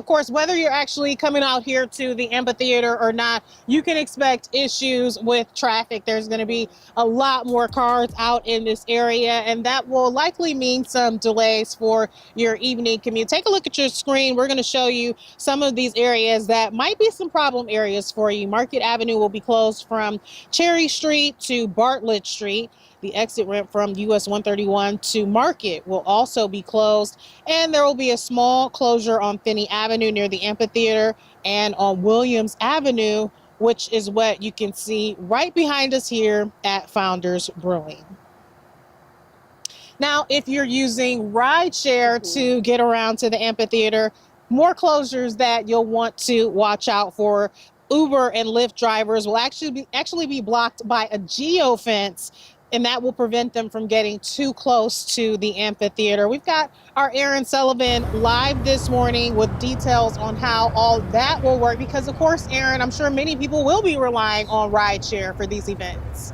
Now, of course, whether you're actually coming out here to the amphitheater or not, you can expect issues with traffic. There's going to be a lot more cars out in this area, and that will likely mean some delays for your evening commute. Take a look at your screen. We're going to show you some of these areas that might be some problem areas for you. Market Avenue will be closed from Cherry Street to Bartlett Street. The exit ramp from US 131 to Market will also be closed, and there will be a small closure on Finney Avenue near the amphitheater and on Williams Avenue, which is what you can see right behind us here at Founders Brewing. Now, if you're using rideshare to get around to the amphitheater, more closures that you'll want to watch out for. Uber and Lyft drivers will actually be blocked by a geofence, and that will prevent them from getting too close to the amphitheater. We've got our Aaron Sullivan live this morning with details on how all that will work, because of course, Aaron, I'm sure many people will be relying on rideshare for these events.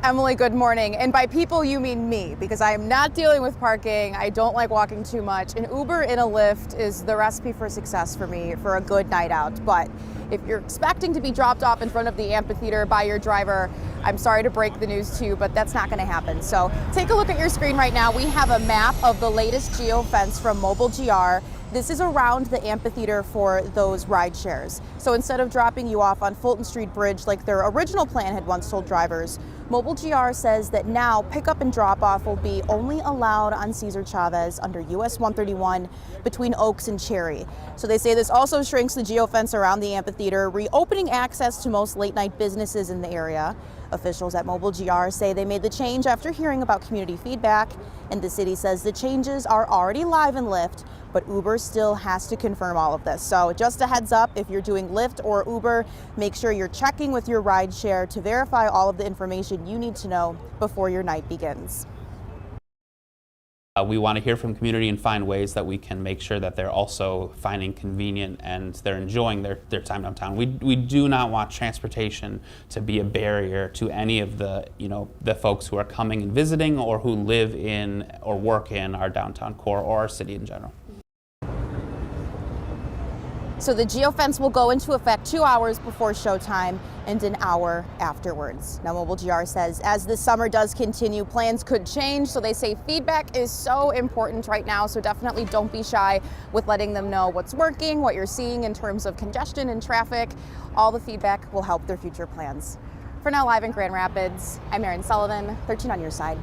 Emily, good morning. And by people, you mean me, because I am not dealing with parking. I don't like walking too much. An Uber and a Lyft is the recipe for success for me for a good night out. But if you're expecting to be dropped off in front of the amphitheater by your driver, I'm sorry to break the news to you, but that's not going to happen. So take a look at your screen right now. We have a map of the latest geofence from Mobile GR. This is around the amphitheater for those ride shares. So instead of dropping you off on Fulton Street Bridge like their original plan had once told drivers, Mobile GR says that now pickup and drop off will be only allowed on Cesar Chavez under US 131 between Oaks and Cherry. So they say this also shrinks the geofence around the amphitheater, reopening access to most late night businesses in the area. Officials at Mobile GR say they made the change after hearing about community feedback, and the city says the changes are already live in Lyft, but Uber still has to confirm all of this. So just a heads up, if you're doing Lyft or Uber, make sure you're checking with your rideshare to verify all of the information you need to know before your night begins. We want to hear from community and find ways that we can make sure that they're also finding convenient and they're enjoying their time downtown. We do not want transportation to be a barrier to any of the folks who are coming and visiting or who live in or work in our downtown core or our city in general. So the geofence will go into effect 2 hours before showtime and an hour afterwards. Now, Mobile GR says as the summer does continue, plans could change. So they say feedback is so important right now. So definitely don't be shy with letting them know what's working, what you're seeing in terms of congestion and traffic. All the feedback will help their future plans. For now, live in Grand Rapids, I'm Aaron Sullivan, 13 on your side.